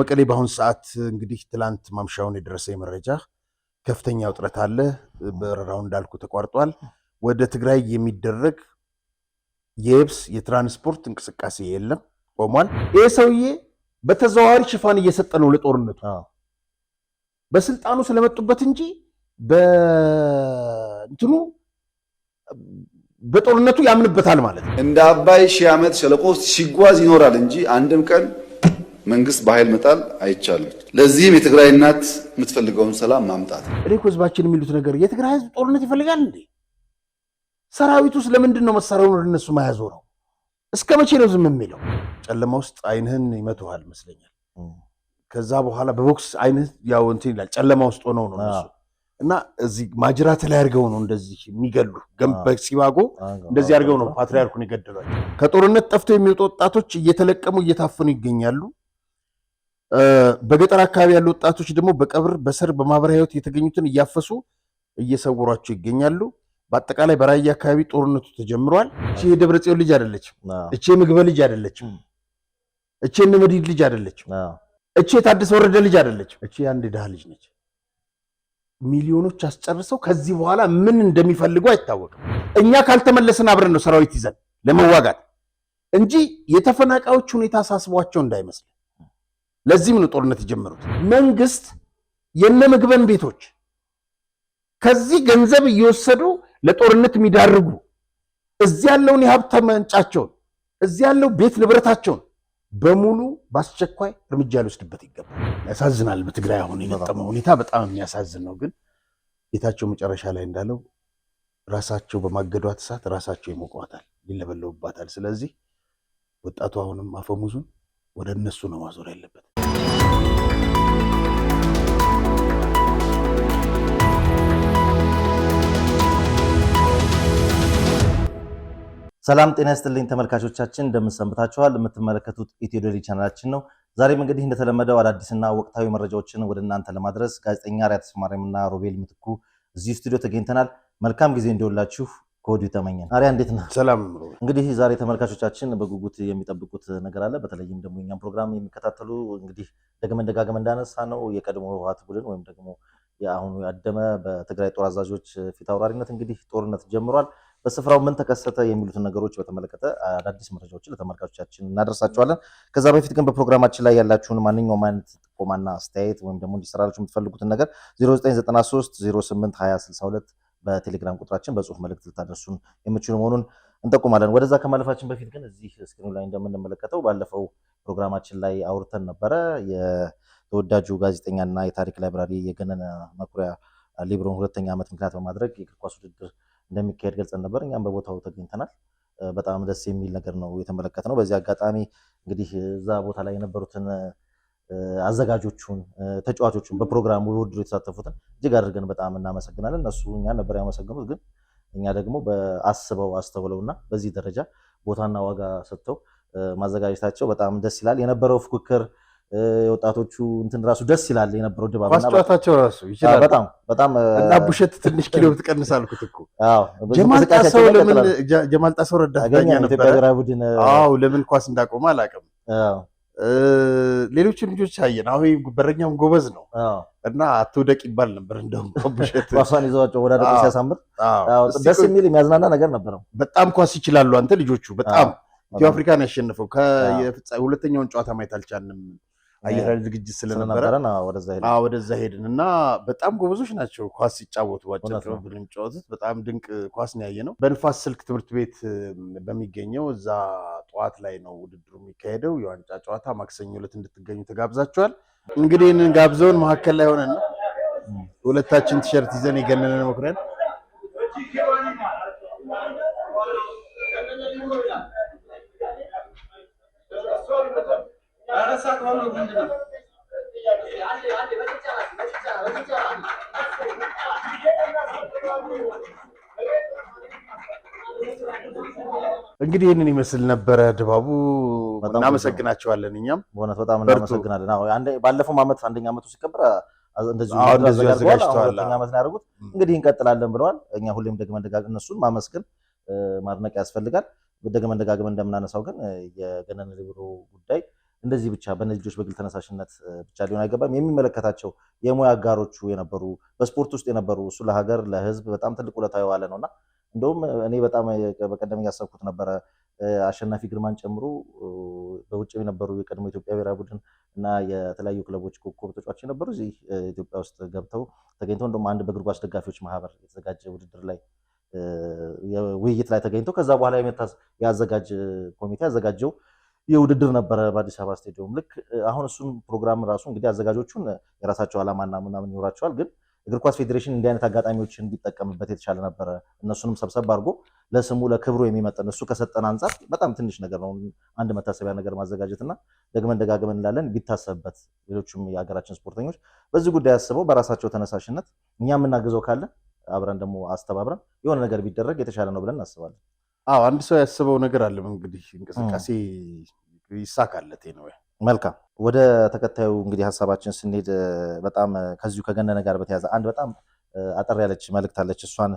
በመቀሌ በአሁን ሰዓት እንግዲህ ትላንት ማምሻውን የደረሰኝ መረጃ ከፍተኛ ውጥረት አለ። በረራው እንዳልኩ ተቋርጧል። ወደ ትግራይ የሚደረግ የየብስ የትራንስፖርት እንቅስቃሴ የለም፣ ቆሟል። ይህ ሰውዬ በተዘዋዋሪ ሽፋን እየሰጠ ነው ለጦርነቱ በስልጣኑ ስለመጡበት እንጂ በጦርነቱ ያምንበታል ማለት ነው። እንደ አባይ ሺህ ዓመት ሸለቆ ውስጥ ሲጓዝ ይኖራል እንጂ አንድም ቀን መንግስት በኃይል መጣል አይቻልም። ለዚህም የትግራይ እናት የምትፈልገውን ሰላም ማምጣት እኔ እኮ ህዝባችን የሚሉት ነገር የትግራይ ህዝብ ጦርነት ይፈልጋል እንዴ? ሰራዊቱ ስለምንድን ነው መሳሪያውን ወደ እነሱ ማያዞ ነው? እስከ መቼ ነው ዝም የሚለው? ጨለማ ውስጥ አይንህን ይመቱሃል ይመስለኛል። ከዛ በኋላ በቦክስ አይንህ ያው እንትን ይላል። ጨለማ ውስጥ ሆነው ነው እነሱ እና እዚህ ማጅራት ላይ አድርገው ነው እንደዚህ የሚገሉ ሲባጎ እንደዚህ አድርገው ነው ፓትሪያርኩን የገደሏቸው። ከጦርነት ጠፍተው የሚወጡ ወጣቶች እየተለቀሙ እየታፈኑ ይገኛሉ። በገጠር አካባቢ ያሉ ወጣቶች ደግሞ በቀብር በሰር በማህበራዊ ህይወት የተገኙትን እያፈሱ እየሰወሯቸው ይገኛሉ። በአጠቃላይ በራያ አካባቢ ጦርነቱ ተጀምሯል። እቺ የደብረ ጽዮን ልጅ አይደለችም። እቺ የምግበ ልጅ አይደለችም። እቺ የነመዲድ ልጅ አይደለችም። እቺ የታደሰ ወረደ ልጅ አይደለችም። እቺ አንድ ድሃ ልጅ ነች። ሚሊዮኖች አስጨርሰው ከዚህ በኋላ ምን እንደሚፈልጉ አይታወቅም። እኛ ካልተመለስን አብረን ነው ሰራዊት ይዘን ለመዋጋት እንጂ የተፈናቃዮች ሁኔታ ሳስቧቸው እንዳይመስል። ለዚህም ነው ጦርነት የጀመሩት። መንግስት የነምግበን ቤቶች ከዚህ ገንዘብ እየወሰዱ ለጦርነት የሚዳርጉ እዚህ ያለውን የሀብት ምንጫቸውን እዚህ ያለው ቤት ንብረታቸውን በሙሉ በአስቸኳይ እርምጃ ሊወስድበት ይገባል። ያሳዝናል። በትግራይ አሁን የገጠመው ሁኔታ በጣም የሚያሳዝን ነው። ግን ጌታቸው መጨረሻ ላይ እንዳለው ራሳቸው በማገዷት እሳት ራሳቸው ይሞቋታል፣ ይለበለቡባታል። ስለዚህ ወጣቱ አሁንም አፈሙዙን ወደ እነሱ ነው ማዞር ያለበት። ሰላም ጤና ይስጥልኝ ተመልካቾቻችን፣ እንደምንሰንብታችኋል። የምትመለከቱት ኢትዮ ዴይሊ ቻናላችን ነው። ዛሬም እንግዲህ እንደተለመደው አዳዲስና ወቅታዊ መረጃዎችን ወደ እናንተ ለማድረስ ጋዜጠኛ ሪያት ስማሬምና ሮቤል ምትኩ እዚህ ስቱዲዮ ተገኝተናል። መልካም ጊዜ እንዲሆንላችሁ ከወዲሁ ተመኘን። አሪያ እንዴት ነህ? ሰላም። እንግዲህ ዛሬ ተመልካቾቻችን በጉጉት የሚጠብቁት ነገር አለ። በተለይም ደግሞ እኛም ፕሮግራም የሚከታተሉ እንግዲህ ደጋግመን እንዳነሳ ነው የቀድሞ ህወሓት ቡድን ወይም ደግሞ የአሁኑ ያደመ በትግራይ ጦር አዛዦች ፊት አውራሪነት እንግዲህ ጦርነት ጀምሯል። በስፍራው ምን ተከሰተ የሚሉትን ነገሮች በተመለከተ አዳዲስ መረጃዎችን ለተመልካቾቻችን እናደርሳቸዋለን። ከዛ በፊት ግን በፕሮግራማችን ላይ ያላችሁን ማንኛውም አይነት ጥቆማና አስተያየት ወይም ደግሞ እንዲሰራላችሁ የምትፈልጉትን ነገር 0993 08 2062 በቴሌግራም ቁጥራችን በጽሁፍ መልእክት ልታደርሱን የምትችሉ መሆኑን እንጠቁማለን። ወደዛ ከማለፋችን በፊት ግን እዚህ ስክሪኑ ላይ እንደምንመለከተው ባለፈው ፕሮግራማችን ላይ አውርተን ነበረ። የተወዳጁ ጋዜጠኛና የታሪክ ላይብራሪ የገነነ መኩሪያ ሊብሮን ሁለተኛ ዓመት ምክንያት በማድረግ የእግር ኳስ ውድድር እንደሚካሄድ ገልጸን ነበር። እኛም በቦታው ተገኝተናል። በጣም ደስ የሚል ነገር ነው የተመለከትነው። በዚህ አጋጣሚ እንግዲህ እዛ ቦታ ላይ የነበሩትን አዘጋጆቹን፣ ተጫዋቾቹን በፕሮግራሙ ውድድሩ የተሳተፉትን እጅግ አድርገን በጣም እናመሰግናለን። እነሱ እኛ ነበር ያመሰግኑት፣ ግን እኛ ደግሞ በአስበው አስተውለውና በዚህ ደረጃ ቦታና ዋጋ ሰጥተው ማዘጋጀታቸው በጣም ደስ ይላል። የነበረው ፉክክር የወጣቶቹ እንትን ራሱ ደስ ይላል። የነበረው ድባብና ኳስጫታቸው ራሱ ይችላል በጣም እና ቡሸት ትንሽ ኪሎ ብትቀንስ አልኩት እኮ። አዎ ጀማል ጣሰው ረዳት ዳኛ ነበር። አዎ ለምን ኳስ እንዳቆመ አላውቅም። ሌሎቹ ልጆች አየን። አሁን በረኛውም ጎበዝ ነው እና አትውደቅ ይባል ነበር። እንደውም ቡሸት ኳሷን ይዘዋቸው ወደ አደቁ ሲያሳምር ደስ የሚል የሚያዝናና ነገር ነበረው። በጣም ኳስ ይችላሉ አንተ ልጆቹ በጣም ኢትዮ አፍሪካን ያሸነፈው ሁለተኛውን ጨዋታ ማየት አልቻልንም። አየር ኃይል ዝግጅት ስለነበረ ወደዛ ሄድን እና በጣም ጎበዞች ናቸው ኳስ ሲጫወቱ። ባጭሩ የሚጫወቱት በጣም ድንቅ ኳስ ነው ያየነው። በንፋስ ስልክ ትምህርት ቤት በሚገኘው እዛ ጠዋት ላይ ነው ውድድሩ የሚካሄደው። የዋንጫ ጨዋታ ማክሰኞ ዕለት እንድትገኙ ተጋብዛችኋል። እንግዲህ ይህንን ጋብዘውን መካከል ላይ ሆነን ሁለታችን ቲሸርት ይዘን የገነነ መኩሪያን እንግዲህ ይህንን ይመስል ነበረ ድባቡ። እናመሰግናቸዋለን። እኛም በእውነት በጣም እናመሰግናለን። ባለፈው ዓመት አንደኛ ዓመቱ ሲከበር እንደዚህ አዘጋጅተዋል። ሁለተኛ ዓመት ነው ያደረጉት። እንግዲህ እንቀጥላለን ብለዋል። እኛ ሁሌም ደግመን እነሱን ማመስገን ማድነቅ ያስፈልጋል። ደግመን እንደምናነሳው ግን የገነነ ሊብሮ ጉዳይ እንደዚህ ብቻ በእነዚህ ልጆች በግል ተነሳሽነት ብቻ ሊሆን አይገባም። የሚመለከታቸው የሙያ አጋሮቹ የነበሩ በስፖርት ውስጥ የነበሩ እሱ ለሀገር ለህዝብ በጣም ትልቅ ውለታ የዋለ ነውና እንደውም እኔ በጣም በቀደም እያሰብኩት ነበረ አሸናፊ ግርማን ጨምሮ በውጭ የነበሩ የቀድሞ ኢትዮጵያ ብሔራዊ ቡድን እና የተለያዩ ክለቦች ኮከብ ተጫዋቾች የነበሩ እዚህ ኢትዮጵያ ውስጥ ገብተው ተገኝተው እንደውም አንድ በእግር ኳስ ደጋፊዎች ማህበር የተዘጋጀ ውድድር ላይ ውይይት ላይ ተገኝተው ከዛ በኋላ ያዘጋጅ ኮሚቴ ያዘጋጀው የውድድር ነበረ በአዲስ አበባ ስቴዲየም። ልክ አሁን እሱን ፕሮግራም ራሱ እንግዲህ አዘጋጆቹን የራሳቸው ዓላማና ምናምን ይኖራቸዋል፣ ግን እግር ኳስ ፌዴሬሽን እንዲህ አይነት አጋጣሚዎችን ቢጠቀምበት የተሻለ ነበረ። እነሱንም ሰብሰብ አድርጎ ለስሙ ለክብሩ የሚመጠን እሱ ከሰጠን አንጻር በጣም ትንሽ ነገር ነው አንድ መታሰቢያ ነገር ማዘጋጀትና ደግመን ደጋግመን እንላለን ቢታሰብበት። ሌሎችም የሀገራችን ስፖርተኞች በዚህ ጉዳይ አስበው በራሳቸው ተነሳሽነት እኛ የምናግዘው ካለ አብረን ደግሞ አስተባብረን የሆነ ነገር ቢደረግ የተሻለ ነው ብለን እናስባለን። አንድ ሰው ያስበው ነገር አለ እንግዲህ እንቅስቃሴ ይሳካለት ነው። መልካም ወደ ተከታዩ እንግዲህ ሀሳባችን ስንሄድ በጣም ከዚሁ ከገነነ ጋር በተያያዘ አንድ በጣም አጠር ያለች መልእክት አለች። እሷን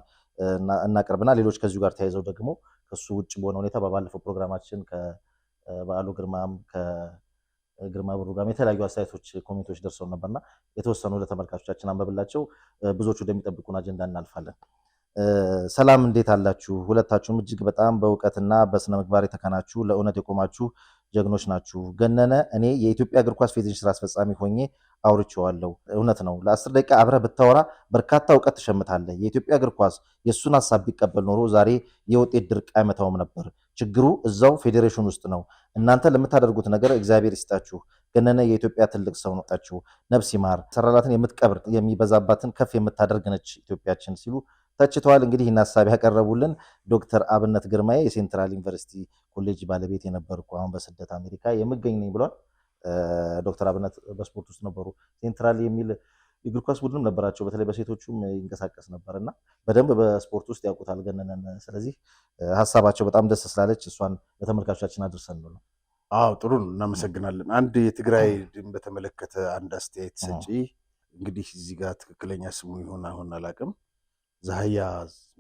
እናቀርብና ሌሎች ከዚሁ ጋር ተያይዘው ደግሞ ከሱ ውጭ በሆነ ሁኔታ በባለፈው ፕሮግራማችን ከበዓሉ ግርማም ከግርማ ብሩ ጋር የተለያዩ አስተያየቶች ኮሜንቶች ደርሰው ነበርና የተወሰኑ ለተመልካቾቻችን አንበብላቸው ብዙዎቹ ወደሚጠብቁን አጀንዳ እናልፋለን። ሰላም እንዴት አላችሁ? ሁለታችሁም እጅግ በጣም በእውቀትና በስነ ምግባር የተካናችሁ ለእውነት የቆማችሁ ጀግኖች ናችሁ። ገነነ እኔ የኢትዮጵያ እግር ኳስ ፌዴሬሽን ስራ አስፈጻሚ ሆኜ አውርቼዋለሁ። እውነት ነው። ለ10 ደቂቃ አብረህ ብታወራ በርካታ እውቀት ትሸምታለህ። የኢትዮጵያ እግር ኳስ የእሱን ሀሳብ ቢቀበል ኖሮ ዛሬ የውጤት ድርቅ አይመታውም ነበር። ችግሩ እዛው ፌዴሬሽን ውስጥ ነው። እናንተ ለምታደርጉት ነገር እግዚአብሔር ይስጣችሁ። ገነነ የኢትዮጵያ ትልቅ ሰው ነጣችሁ። ነፍስ ይማር። ሰራላትን የምትቀብር የሚበዛባትን ከፍ የምታደርግ ነች ኢትዮጵያችን ሲሉ ተችተዋል። እንግዲህ ይህን ሀሳብ ያቀረቡልን ዶክተር አብነት ግርማዬ የሴንትራል ዩኒቨርሲቲ ኮሌጅ ባለቤት የነበርኩ አሁን በስደት አሜሪካ የምገኝ ነኝ ብሏል። ዶክተር አብነት በስፖርት ውስጥ ነበሩ። ሴንትራል የሚል የእግር ኳስ ቡድንም ነበራቸው። በተለይ በሴቶቹም ይንቀሳቀስ ነበር እና በደንብ በስፖርት ውስጥ ያውቁታል ገነነን። ስለዚህ ሀሳባቸው በጣም ደስ ስላለች እሷን ለተመልካቾቻችን አድርሰን ነው። ጥሩ ነው፣ እናመሰግናለን። አንድ የትግራይ በተመለከተ አንድ አስተያየት ሰጪ እንግዲህ እዚህ ጋር ትክክለኛ ስሙ ይሆን አሁን አላውቅም ዛህያ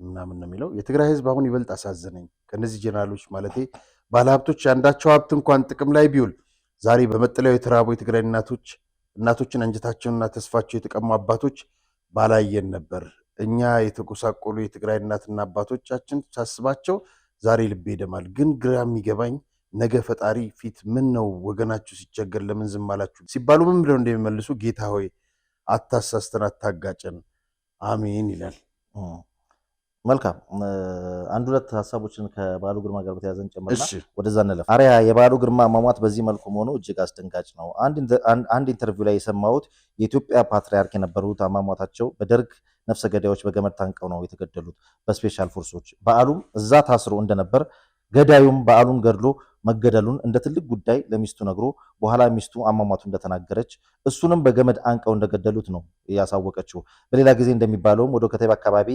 ምናምን ነው የሚለው። የትግራይ ህዝብ አሁን ይበልጥ አሳዘነኝ። ከነዚህ ጀነራሎች ማለቴ ባለሀብቶች አንዳቸው ሀብት እንኳን ጥቅም ላይ ቢውል ዛሬ በመጠለያው የተራቡ የትግራይ እናቶችን አንጀታቸውንና ተስፋቸው የተቀሙ አባቶች ባላየን ነበር። እኛ የተጎሳቆሉ የትግራይ እናትና አባቶቻችን ሳስባቸው ዛሬ ልቤ ይደማል። ግን ግራ የሚገባኝ ነገ ፈጣሪ ፊት ምን ነው ወገናችሁ ሲቸገር ለምን ዝም አላችሁ ሲባሉ ምን ብለው እንደሚመልሱ ጌታ ሆይ አታሳስተን፣ አታጋጨን፣ አሜን ይላል። መልካም አንድ ሁለት ሀሳቦችን ከበዓሉ ግርማ ጋር በተያያዘን ጨምረና ወደዛ እንለፍ። አሪያ የበዓሉ ግርማ አሟሟት በዚህ መልኩ መሆኑ እጅግ አስደንጋጭ ነው። አንድ ኢንተርቪው ላይ የሰማሁት የኢትዮጵያ ፓትሪያርክ የነበሩት አሟሟታቸው በደርግ ነፍሰ ገዳዮች በገመድ ታንቀው ነው የተገደሉት በስፔሻል ፎርሶች። በዓሉም እዛ ታስሮ እንደነበር ገዳዩም በዓሉን ገድሎ መገደሉን እንደ ትልቅ ጉዳይ ለሚስቱ ነግሮ በኋላ ሚስቱ አሟሟቱ እንደተናገረች እሱንም በገመድ አንቀው እንደገደሉት ነው ያሳወቀችው። በሌላ ጊዜ እንደሚባለውም ወደ ከተማ አካባቢ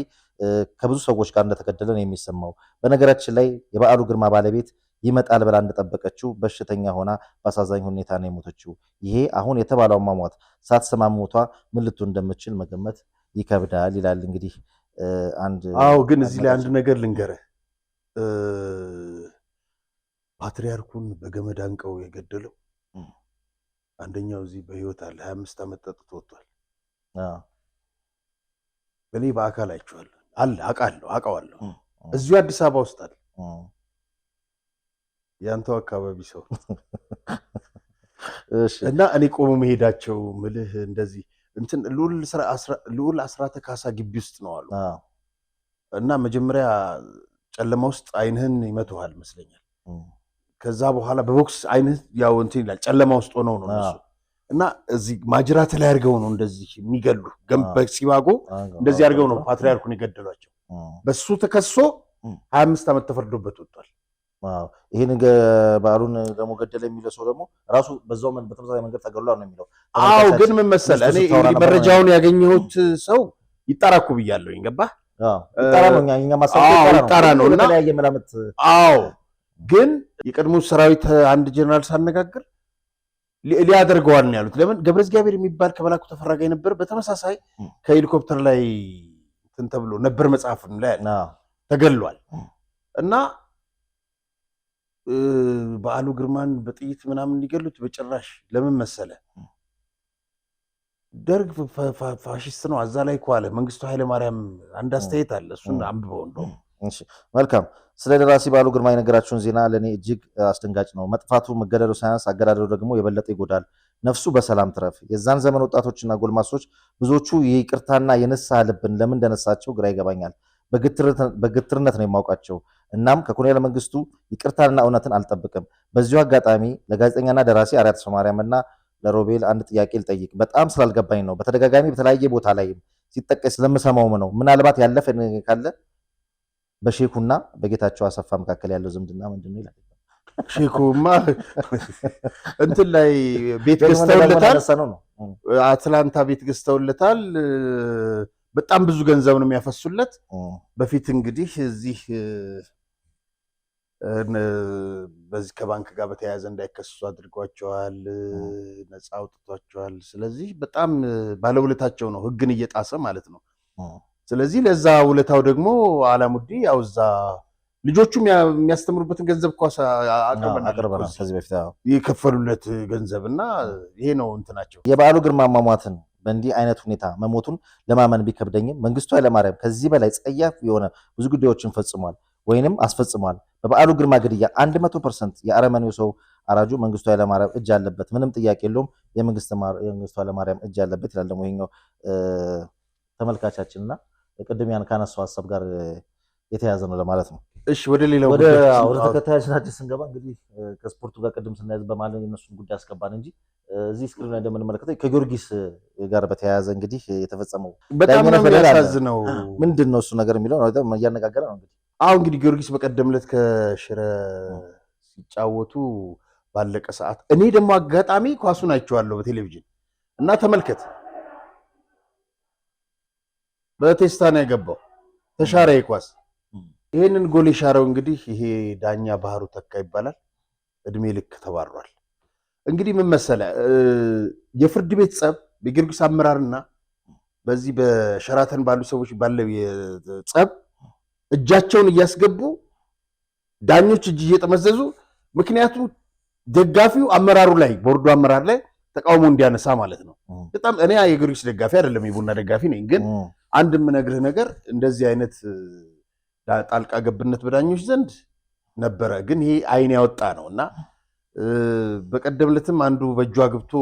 ከብዙ ሰዎች ጋር እንደተገደለ ነው የሚሰማው። በነገራችን ላይ የበዓሉ ግርማ ባለቤት ይመጣል ብላ እንደጠበቀችው በሽተኛ ሆና በአሳዛኝ ሁኔታ ነው የሞተችው። ይሄ አሁን የተባለው አሟሟት ሳትሰማ ሞቷ ምን ልትሆን እንደምትችል መገመት ይከብዳል ይላል። እንግዲህ ግን እዚህ ላይ አንድ ነገር ልንገርህ። ፓትሪያርኩን በገመድ አንቀው የገደለው አንደኛው እዚህ በህይወት አለ። 25 ዓመት ጠጥቶ ወጥቷል። እኔ በአካል አይቼዋለሁ አለ አውቀዋለሁ። እዚሁ አዲስ አበባ ውስጥ አለ። ያንተው አካባቢ ሰው እና እኔ ቆሞ መሄዳቸው ምልህ እንደዚህ እንትን ልዑል አስራተ ካሳ ግቢ ውስጥ ነው አሉ እና መጀመሪያ ጨለማ ውስጥ አይንህን ይመቱሃል መስለኛል። ከዛ በኋላ በቦክስ አይንህ ያው እንትን ይላል። ጨለማ ውስጥ ሆነው ነው እነሱ እና እዚህ ማጅራት ላይ አድርገው ነው እንደዚህ የሚገሉ ሲባጎ እንደዚህ አድርገው ነው ፓትሪያርኩን የገደሏቸው። በሱ ተከሶ 25 ዓመት ተፈርዶበት ወጥቷል። ይሄን በዓሉን ደግሞ ገደለ የሚለው ሰው ደግሞ ራሱ በዛው በተመሳሳይ መንገድ ተገድሏል ነው የሚለው። ግን ምን መሰለህ እኔ መረጃውን ያገኘሁት ሰው ይጣራኩ ብያለሁ። ይገባህ? ይጣራ ነው እኛ ማሳሰብ ይጣራ ነው እና ለተለያየ መላምት ግን የቀድሞ ሰራዊት አንድ ጀነራል ሳነጋግር ሊያደርገዋል ነው ያሉት። ለምን ገብረ እግዚአብሔር የሚባል ከመላኩ ተፈራ ጋር ነበር። በተመሳሳይ ከሄሊኮፕተር ላይ እንትን ተብሎ ነበር መጽሐፍም ላይ ተገሏል እና በዓሉ ግርማን በጥይት ምናምን እንዲገሉት በጭራሽ። ለምን መሰለ? ደርግ ፋሽስት ነው። አዛ ላይ ኳለ መንግስቱ ኃይለማርያም አንድ አስተያየት አለ። እሱን አንብበው እንደው። እሺ መልካም። ስለ ደራሲ በዓሉ ግርማ የነገራችሁን ዜና ለእኔ እጅግ አስደንጋጭ ነው። መጥፋቱ መገደሉ ሳያንስ አገዳደሉ ደግሞ የበለጠ ይጎዳል። ነፍሱ በሰላም ትረፍ። የዛን ዘመን ወጣቶችና ጎልማሶች ብዙዎቹ የይቅርታና የንስሐ ልብን ለምን እንደነሳቸው ግራ ይገባኛል። በግትርነት ነው የማውቃቸው። እናም ከኮሎኔል መንግስቱ ይቅርታና እውነትን አልጠብቅም። በዚሁ አጋጣሚ ለጋዜጠኛና ደራሲ አርአያ ተስፋማርያምና ለሮቤል አንድ ጥያቄ ልጠይቅ። በጣም ስላልገባኝ ነው። በተደጋጋሚ በተለያየ ቦታ ላይ ሲጠቀስ ስለምሰማውም ነው። ምናልባት ያለፈ ካለ በሼኩና በጌታቸው አሰፋ መካከል ያለው ዝምድና ምንድን ነው ይላል። ሼኩማ እንትን ላይ ቤት ገዝተውለታል፣ አትላንታ ቤት ገዝተውለታል። በጣም ብዙ ገንዘብ ነው የሚያፈሱለት። በፊት እንግዲህ እዚህ በዚህ ከባንክ ጋር በተያያዘ እንዳይከሰሱ አድርጓቸዋል፣ ነፃ አውጥቷቸዋል። ስለዚህ በጣም ባለውለታቸው ነው፣ ህግን እየጣሰ ማለት ነው። ስለዚህ ለዛ ውለታው ደግሞ አላሙዲ ያው እዛ ልጆቹም የሚያስተምሩበትን ገንዘብ እኮ አቅርበናል ከዚህ በፊት የከፈሉለት ገንዘብና ይሄ ነው እንትናቸው። የበዓሉ ግርማ አሟሟትን በእንዲህ አይነት ሁኔታ መሞቱን ለማመን ቢከብደኝም መንግስቱ ኃይለማርያም ከዚህ በላይ ጸያፍ የሆነ ብዙ ጉዳዮችን ፈጽሟል ወይንም አስፈጽሟል። በበዓሉ ግርማ ግድያ 100% የአረመኔው ሰው አራጁ መንግስቱ ኃይለማርያም እጅ አለበት፣ ምንም ጥያቄ የለውም። የመንግስቱ ኃይለማርያም እጅ አለበት ይላል ደግሞ ይሄኛው ተመልካቻችንና ቅድም ያን ካነሳው ሀሳብ ጋር የተያዘ ነው ለማለት ነው። እሺ ወደ ሌላው ወደ ተከታዮቻችን ስንገባ እንግዲህ ከስፖርቱ ጋር ቅድም ስናያዝ በማለት የነሱን ጉዳይ አስገባን እንጂ እዚህ ስክሪን ላይ እንደምንመለከተው ከጊዮርጊስ ጋር በተያያዘ እንግዲህ የተፈጸመው በጣም ነው የሚያሳዝነው። ምንድን ነው እሱ ነገር የሚለው እያነጋገረ ነው። እንግዲህ ጊዮርጊስ በቀደም ዕለት ከሽረ ሲጫወቱ ባለቀ ሰዓት እኔ ደግሞ አጋጣሚ ኳሱን አይቼዋለሁ በቴሌቪዥን እና ተመልከት፣ በቴስታ ነው የገባው፣ ተሻረ ኳስ። ይሄንን ጎል የሻረው እንግዲህ ይሄ ዳኛ ባህሩ ተካ ይባላል። እድሜ ልክ ተባሯል። እንግዲህ ምን መሰለ የፍርድ ቤት ጸብ በጊዮርጊስ አመራርና በዚህ በሸራተን ባሉ ሰዎች ባለው የጸብ እጃቸውን እያስገቡ ዳኞች እጅ እየጠመዘዙ፣ ምክንያቱም ደጋፊው አመራሩ ላይ ቦርዱ አመራር ላይ ተቃውሞ እንዲያነሳ ማለት ነው። በጣም እኔ የጊዮርጊስ ደጋፊ አይደለም የቡና ደጋፊ ነኝ። ግን አንድ የምነግርህ ነገር እንደዚህ አይነት ጣልቃ ገብነት በዳኞች ዘንድ ነበረ። ግን ይሄ አይን ያወጣ ነው እና በቀደም ዕለትም አንዱ በእጇ ግብቶ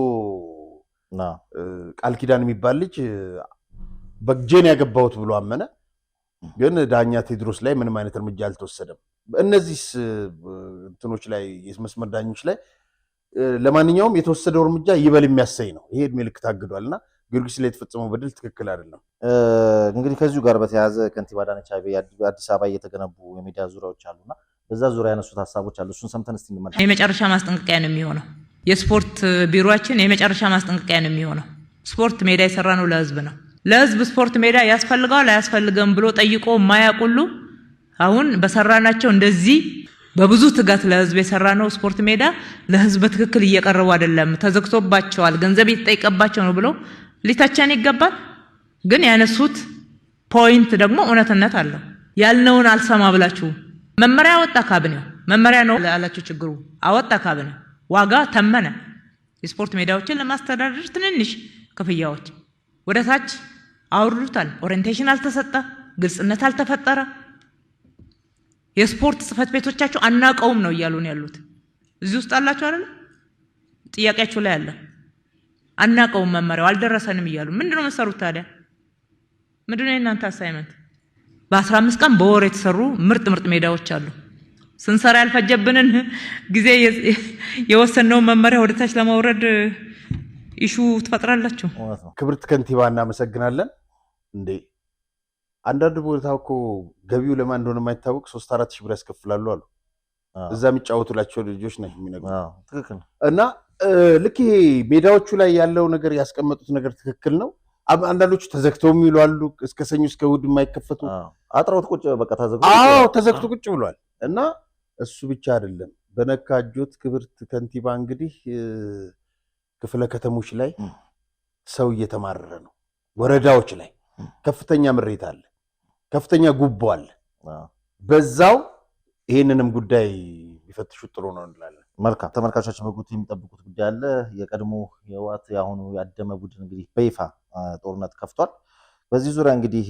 ቃል ኪዳን የሚባል ልጅ በእጄን ያገባሁት ብሎ አመነ። ግን ዳኛ ቴድሮስ ላይ ምንም አይነት እርምጃ አልተወሰደም። እነዚህ እንትኖች ላይ የመስመር ዳኞች ላይ ለማንኛውም የተወሰደው እርምጃ ይበል የሚያሰኝ ነው። ይሄ እድሜ ልክ ታግዷልና ጊዮርጊስ ላይ የተፈጸመው በደል ትክክል አይደለም። እንግዲህ ከዚሁ ጋር በተያያዘ ከንቲባ አዳነች አቤቤ አዲስ አበባ እየተገነቡ የሚዲያ ዙሪያዎች አሉና በዛ ዙሪያ ያነሱት ሀሳቦች አሉ። እሱን ሰምተን እስቲ እንመለስ። የመጨረሻ ማስጠንቀቂያ ነው የሚሆነው የስፖርት ቢሮአችን የመጨረሻ ማስጠንቀቂያ ነው የሚሆነው። ስፖርት ሜዳ የሰራ ነው ለህዝብ ነው። ለህዝብ ስፖርት ሜዳ ያስፈልገዋል አያስፈልገም ብሎ ጠይቆ የማያውቁሉ አሁን በሰራናቸው እንደዚህ በብዙ ትጋት ለህዝብ የሰራ ነው ስፖርት ሜዳ ለህዝብ በትክክል እየቀረቡ አይደለም፣ ተዘግቶባቸዋል፣ ገንዘብ የተጠይቀባቸው ነው ብሎ ሊታቻን ይገባል። ግን ያነሱት ፖይንት ደግሞ እውነትነት አለው። ያልነውን አልሰማ ብላችሁ መመሪያ አወጣ ካቢኔው። መመሪያ ነው ያላችሁ ችግሩ አወጣ ካቢኔው። ዋጋ ተመነ። የስፖርት ሜዳዎችን ለማስተዳደር ትንንሽ ክፍያዎች ወደ ታች አውርዱታል። ኦሪየንቴሽን አልተሰጠ፣ ግልጽነት አልተፈጠረ። የስፖርት ጽህፈት ቤቶቻቸው አናቀውም ነው እያሉን ያሉት። እዚህ ውስጥ አላችሁ አይደል? ጥያቄያችሁ ላይ አለ። አናቀውም፣ መመሪያው አልደረሰንም እያሉ ምንድነው መሰሩት ታዲያ? ምንድነው የእናንተ አሳይመንት? በ15 ቀን በወር የተሰሩ ምርጥ ሜዳዎች አሉ። ስንሰራ ያልፈጀብንን ጊዜ የወሰነው መመሪያ ወደ ታች ለማውረድ ኢሹ ትፈጥራላችሁ። ክብርት ከንቲባ እናመሰግናለን። እንዴ አንዳንድ ቦታ እኮ ገቢው ለማን እንደሆነ የማይታወቅ 3-4 ሺህ ብር ያስከፍላሉ አሉ። እዛ የሚጫወቱላቸው ልጆች ነው የሚነግሩት። እና ልክ ይሄ ሜዳዎቹ ላይ ያለው ነገር ያስቀመጡት ነገር ትክክል ነው። አንዳንዶቹ ተዘግተው የሚሉ አሉ። እስከ ሰኞ እስከ እሑድ የማይከፈቱ አጥረውት ቁጭ በቃ ተዘግቶ ቁጭ ብሏል። እና እሱ ብቻ አይደለም በነካጆት ክብርት ከንቲባ እንግዲህ ክፍለ ከተሞች ላይ ሰው እየተማረረ ነው። ወረዳዎች ላይ ከፍተኛ ምሬት አለ፣ ከፍተኛ ጉቦ አለ። በዛው ይሄንንም ጉዳይ ቢፈትሹ ጥሩ ነው እንላለን። መልካም ተመልካቾቻችን በጉጉት የሚጠብቁት ጉዳይ አለ። የቀድሞ የህወሓት የአሁኑ ያደመ ቡድን እንግዲህ በይፋ ጦርነት ከፍቷል። በዚህ ዙሪያ እንግዲህ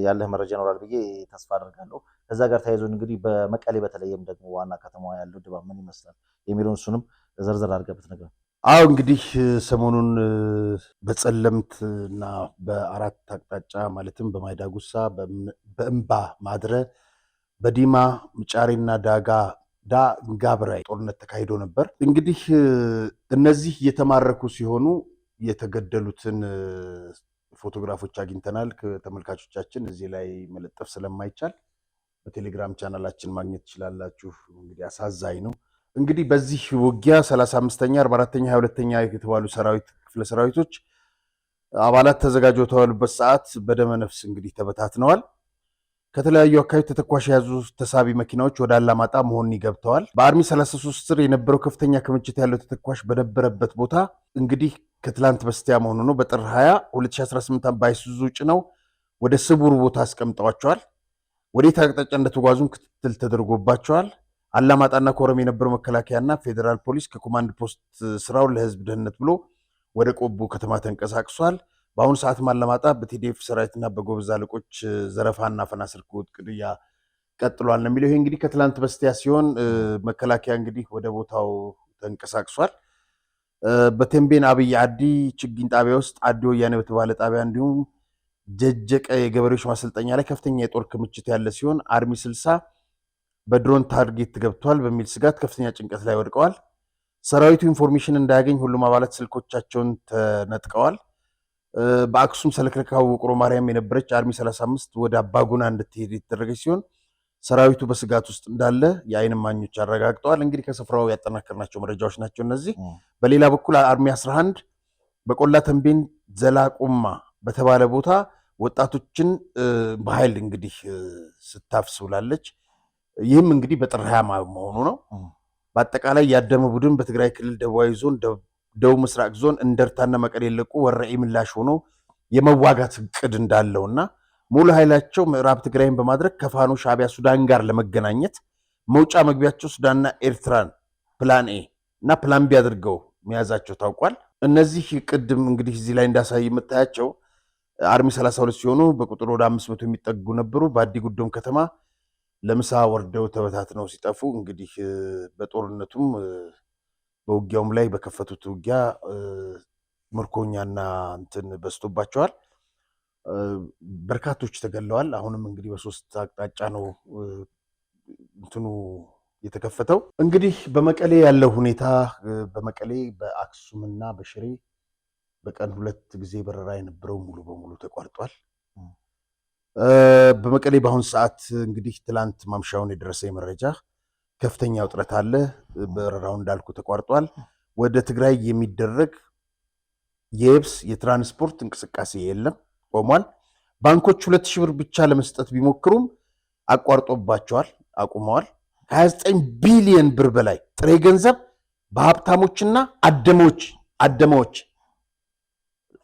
ያለህ መረጃ ይኖራል ብዬ ተስፋ አደርጋለሁ። ከዛ ጋር ተያይዞ እንግዲህ በመቀሌ በተለይም ደግሞ ዋና ከተማዋ ያለው ድባብ ምን ይመስላል የሚለውን እሱንም ዘርዘር አድርገህ ነገር። አዎ እንግዲህ ሰሞኑን በጸለምት እና በአራት አቅጣጫ ማለትም በማይዳጉሳ፣ በእምባ ማድረ፣ በዲማ ምጫሬና ዳንጋብራይ ጦርነት ተካሂዶ ነበር። እንግዲህ እነዚህ የተማረኩ ሲሆኑ የተገደሉትን ፎቶግራፎች አግኝተናል። ከተመልካቾቻችን እዚህ ላይ መለጠፍ ስለማይቻል በቴሌግራም ቻናላችን ማግኘት ትችላላችሁ። እንግዲህ አሳዛኝ ነው። እንግዲህ በዚህ ውጊያ 35ኛ፣ 44ኛ፣ 22ኛ የተባሉ ክፍለ ሰራዊቶች አባላት ተዘጋጅተው ተዋሉበት ሰዓት በደመ ነፍስ እንግዲህ ተበታትነዋል። ከተለያዩ አካባቢ ተተኳሽ የያዙ ተሳቢ መኪናዎች ወደ አላማጣ መሆን ገብተዋል። በአርሚ 33 ስር የነበረው ከፍተኛ ክምችት ያለው ተተኳሽ በነበረበት ቦታ እንግዲህ ከትላንት በስቲያ መሆኑ ነው በጥር 20 2018 በአይሱዙ ጭነው ወደ ስቡር ቦታ አስቀምጠዋቸዋል። ወዴት አቅጣጫ እንደተጓዙም ክትትል ተደርጎባቸዋል። አላማጣና ኮረም የነበረው መከላከያና ፌዴራል ፖሊስ ከኮማንድ ፖስት ስራው ለህዝብ ደህንነት ብሎ ወደ ቆቦ ከተማ ተንቀሳቅሷል። በአሁኑ ሰዓትም አላማጣ በቲዲኤፍ ሰራዊትና በጎበዝ አለቆች ዘረፋና አፈና ስርቆት ግድያ ቀጥሏል ነው የሚለው። ይሄ እንግዲህ ከትላንት በስቲያ ሲሆን መከላከያ እንግዲህ ወደ ቦታው ተንቀሳቅሷል። በቴምቤን አብይ አዲ ችግኝ ጣቢያ ውስጥ አዲ ወያኔ በተባለ ጣቢያ እንዲሁም ጀጀቀ የገበሬዎች ማሰልጠኛ ላይ ከፍተኛ የጦር ክምችት ያለ ሲሆን አርሚ 60 በድሮን ታርጌት ገብቷል በሚል ስጋት ከፍተኛ ጭንቀት ላይ ወድቀዋል። ሰራዊቱ ኢንፎርሜሽን እንዳያገኝ ሁሉም አባላት ስልኮቻቸውን ተነጥቀዋል። በአክሱም ሰለክለካ ውቅሮ ማርያም የነበረች አርሚ 35 ወደ አባጉና እንድትሄድ የተደረገች ሲሆን ሰራዊቱ በስጋት ውስጥ እንዳለ የአይን እማኞች አረጋግጠዋል። እንግዲህ ከስፍራው ያጠናከርናቸው መረጃዎች ናቸው እነዚህ። በሌላ በኩል አርሚ 11 በቆላ ተንቤን ዘላቁማ በተባለ ቦታ ወጣቶችን በኃይል እንግዲህ ስታፍስ ውላለች። ይህም እንግዲህ በጥር 20 መሆኑ ነው። በአጠቃላይ ያደመ ቡድን በትግራይ ክልል ደቡባዊ ዞን፣ ደቡብ ምስራቅ ዞን እንደርታና መቀሌ ለቆ ወረኢ ምላሽ ሆኖ የመዋጋት እቅድ እንዳለውና ሙሉ ኃይላቸው ምዕራብ ትግራይን በማድረግ ከፋኖ ሻዕቢያ ሱዳን ጋር ለመገናኘት መውጫ መግቢያቸው ሱዳንና ኤርትራን ፕላን ኤ እና ፕላን ቢ አድርገው መያዛቸው ታውቋል። እነዚህ ቅድም እንግዲህ እዚህ ላይ እንዳሳይ የምታያቸው አርሚ 32 ሲሆኑ በቁጥር ወደ 500 የሚጠጉ ነበሩ። በአዲ ጉዶም ከተማ ለምሳ ወርደው ተበታትነው ሲጠፉ እንግዲህ በጦርነቱም በውጊያውም ላይ በከፈቱት ውጊያ ምርኮኛና እንትን በስቶባቸዋል። በርካቶች ተገለዋል። አሁንም እንግዲህ በሶስት አቅጣጫ ነው እንትኑ የተከፈተው። እንግዲህ በመቀሌ ያለው ሁኔታ በመቀሌ በአክሱምና በሽሬ በቀን 2 ጊዜ በረራ የነበረው ሙሉ በሙሉ ተቋርጧል። በመቀሌ በአሁኑ ሰዓት እንግዲህ ትላንት ማምሻውን የደረሰ መረጃ ከፍተኛ ውጥረት አለ። በረራው እንዳልኩ ተቋርጧል። ወደ ትግራይ የሚደረግ የየብስ የትራንስፖርት እንቅስቃሴ የለም፣ ቆሟል። ባንኮች 2000 ብር ብቻ ለመስጠት ቢሞክሩም አቋርጦባቸዋል፣ አቁመዋል። ከ29 ቢሊዮን ብር በላይ ጥሬ ገንዘብ በሀብታሞችና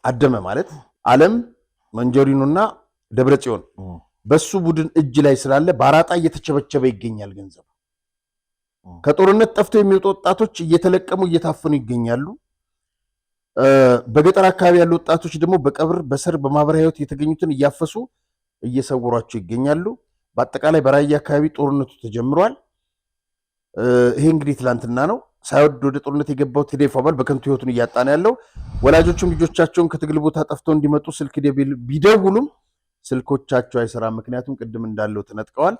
አደመ ማለት ዓለም መንጀሪኖና ደብረጽዮን በሱ ቡድን እጅ ላይ ስላለ በአራጣ እየተቸበቸበ ይገኛል ገንዘቡ። ከጦርነት ጠፍተው የሚወጡ ወጣቶች እየተለቀሙ እየታፈኑ ይገኛሉ። በገጠር አካባቢ ያሉ ወጣቶች ደግሞ በቀብር በሰር በማህበራዊ ህይወት የተገኙትን እያፈሱ እየሰወሯቸው ይገኛሉ። በአጠቃላይ በራያ አካባቢ ጦርነቱ ተጀምሯል። ይሄ እንግዲህ ትላንትና ነው። ሳይወድ ወደ ጦርነት የገባው ቲዴፍ አባል በከንቱ ህይወቱን እያጣ ነው ያለው። ወላጆቹም ልጆቻቸውን ከትግል ቦታ ጠፍተው እንዲመጡ ስልክ ቢደውሉም ስልኮቻቸው አይሰራም። ምክንያቱም ቅድም እንዳለው ተነጥቀዋል።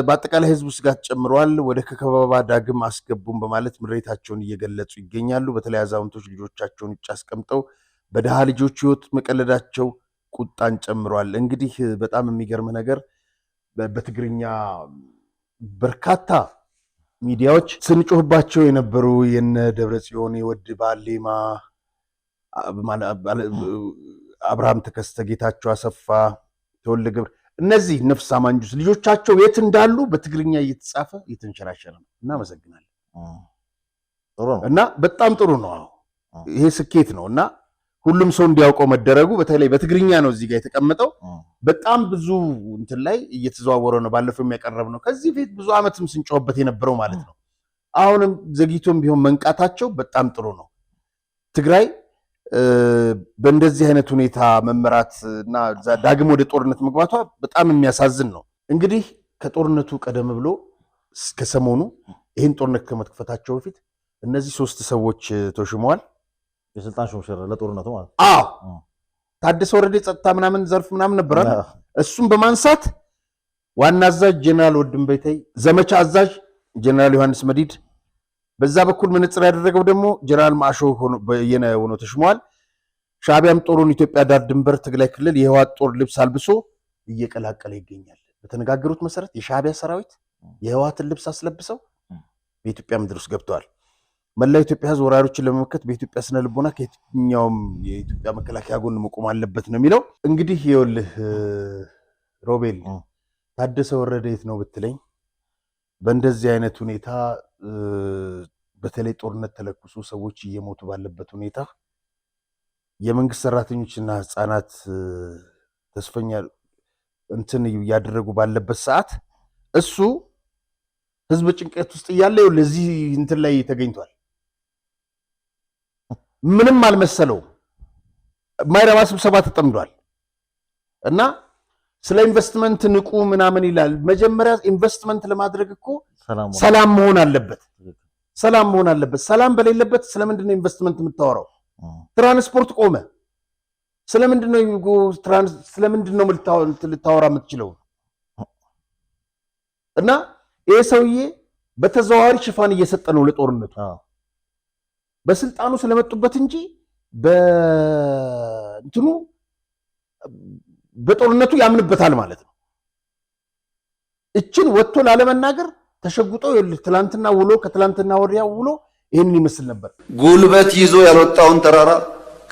በአጠቃላይ ህዝቡ ስጋት ጨምሯል። ወደ ከከበባ ዳግም አስገቡም በማለት ምሬታቸውን እየገለጹ ይገኛሉ። በተለይ አዛውንቶች ልጆቻቸውን ውጭ አስቀምጠው በድሃ ልጆች ህይወት መቀለዳቸው ቁጣን ጨምሯል። እንግዲህ በጣም የሚገርም ነገር በትግርኛ በርካታ ሚዲያዎች ስንጮህባቸው የነበሩ የነ ደብረጽዮን የወድ ባሌማ አብርሃም ተከስተ፣ ጌታቸው አሰፋ፣ ተወልደ ገብረ እነዚህ ነፍስ አማንጁስ ልጆቻቸው የት እንዳሉ በትግርኛ እየተጻፈ እየተንሸራሸረ ነው። እናመሰግናለን። እና በጣም ጥሩ ነው። ይሄ ስኬት ነው እና ሁሉም ሰው እንዲያውቀው መደረጉ በተለይ በትግርኛ ነው እዚህ ጋር የተቀመጠው። በጣም ብዙ እንትን ላይ እየተዘዋወረ ነው። ባለፈው የሚያቀርብ ነው ከዚህ ፊት ብዙ ዓመትም ስንጮህበት የነበረው ማለት ነው። አሁንም ዘግይቶም ቢሆን መንቃታቸው በጣም ጥሩ ነው። ትግራይ በእንደዚህ አይነት ሁኔታ መመራት እና ዳግም ወደ ጦርነት መግባቷ በጣም የሚያሳዝን ነው። እንግዲህ ከጦርነቱ ቀደም ብሎ እስከ ሰሞኑ ይህን ጦርነት ከመክፈታቸው በፊት እነዚህ 3 ሰዎች ተሾመዋል። የስልጣን ሹምሽር ለጦርነቱ ማለት አዎ ታደሰ ወረደ ጸጥታ ምናምን ዘርፍ ምናምን ነበር። እሱም በማንሳት ዋና አዛዥ ጀነራል ወድም በይተይ፣ ዘመቻ አዛዥ ጀነራል ዮሐንስ መዲድ፣ በዛ በኩል መነጽር ያደረገው ደግሞ ጀነራል ማሾ በየነ ሆኖ ተሾመዋል። ሻዕቢያም ጦሩን ኢትዮጵያ ዳር ድንበር ትግራይ ክልል የህወሓት ጦር ልብስ አልብሶ እየቀላቀለ ይገኛል። በተነጋገሩት መሰረት የሻዕቢያ ሰራዊት የህወሓትን ልብስ አስለብሰው በኢትዮጵያ ምድር ውስጥ ገብተዋል። መላው ኢትዮጵያ ህዝብ ወራሪዎችን ለመመከት በኢትዮጵያ ስነ ልቦና ከየትኛውም የኢትዮጵያ መከላከያ ጎን መቆም አለበት ነው የሚለው። እንግዲህ ይኸውልህ ሮቤል ታደሰ ወረደ የት ነው ብትለኝ፣ በእንደዚህ አይነት ሁኔታ በተለይ ጦርነት ተለኩሶ ሰዎች እየሞቱ ባለበት ሁኔታ የመንግስት ሰራተኞችና ህፃናት ተስፈኛ እንትን ያደረጉ ባለበት ሰዓት እሱ ህዝብ ጭንቀት ውስጥ እያለ ለዚህ እንትን ላይ ተገኝቷል። ምንም አልመሰለው ማይረባ ስብሰባ ተጠምዷል። እና ስለ ኢንቨስትመንት ንቁ ምናምን ይላል። መጀመሪያ ኢንቨስትመንት ለማድረግ እኮ ሰላም መሆን አለበት። ሰላም መሆን አለበት። ሰላም በሌለበት ስለምንድን ነው ኢንቨስትመንት የምታወራው? ትራንስፖርት ቆመ። ስለምንድን ነው ልታወራ የምትችለው? እና ይሄ ሰውዬ በተዘዋዋሪ ሽፋን እየሰጠ ነው ለጦርነቱ። በስልጣኑ ስለመጡበት እንጂ በጦርነቱ ያምንበታል ማለት ነው። እችን ወጥቶ ላለመናገር ተሸጉጦ ትላንትና ውሎ ከትላንትና ወዲያ ውሎ ይህንን ይመስል ነበር። ጉልበት ይዞ ያልወጣውን ተራራ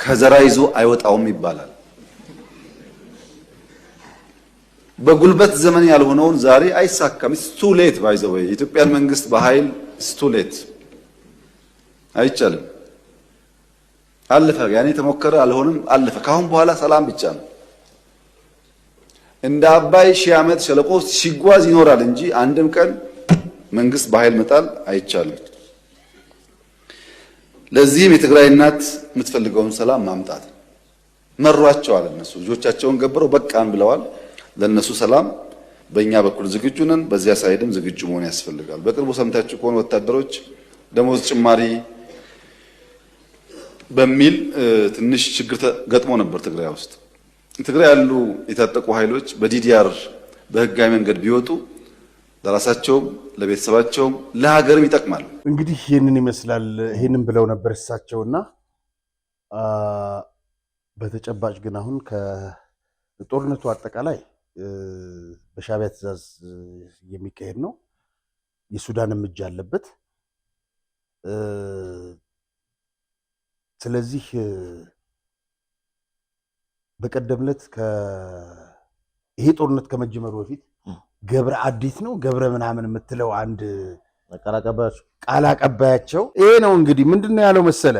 ከዘራ ይዞ አይወጣውም ይባላል። በጉልበት ዘመን ያልሆነውን ዛሬ አይሳካም። ቱ ሌት ባይዘው የኢትዮጵያን መንግስት በኃይል ቱ ሌት አይቻልም። አለፈ። ያኔ ተሞከረ፣ አልሆንም፣ አለፈ። ካሁን በኋላ ሰላም ብቻ ነው። እንደ አባይ 1000 ዓመት ሸለቆ ሲጓዝ ይኖራል እንጂ አንድም ቀን መንግስት በኃይል መጣል አይቻልም። ለዚህም የትግራይ እናት የምትፈልገውን ሰላም ማምጣት መሯቸዋል። እነሱ ልጆቻቸውን ገብረው በቃን ብለዋል። ለነሱ ሰላም በእኛ በኩል ዝግጁ ነን። በዚያ ሳይድም ዝግጁ መሆን ያስፈልጋል። በቅርቡ ሰምታችሁ ከሆነ ወታደሮች ደሞዝ ጭማሪ በሚል ትንሽ ችግር ገጥሞ ነበር ትግራይ ውስጥ። ትግራይ ያሉ የታጠቁ ኃይሎች በዲዲአር በህጋዊ መንገድ ቢወጡ ለራሳቸውም ለቤተሰባቸውም ለሀገርም ይጠቅማል። እንግዲህ ይህንን ይመስላል። ይህንን ብለው ነበር እሳቸውና በተጨባጭ ግን አሁን ከጦርነቱ አጠቃላይ በሻዕቢያ ትዕዛዝ የሚካሄድ ነው። የሱዳንም እጅ አለበት። ስለዚህ በቀደም ዕለት ይሄ ጦርነት ከመጀመሩ በፊት ገብረ አዲት ነው ገብረ ምናምን የምትለው አንድ ቃል አቀባያቸው ይሄ ነው እንግዲህ ምንድነው ያለው መሰለ፣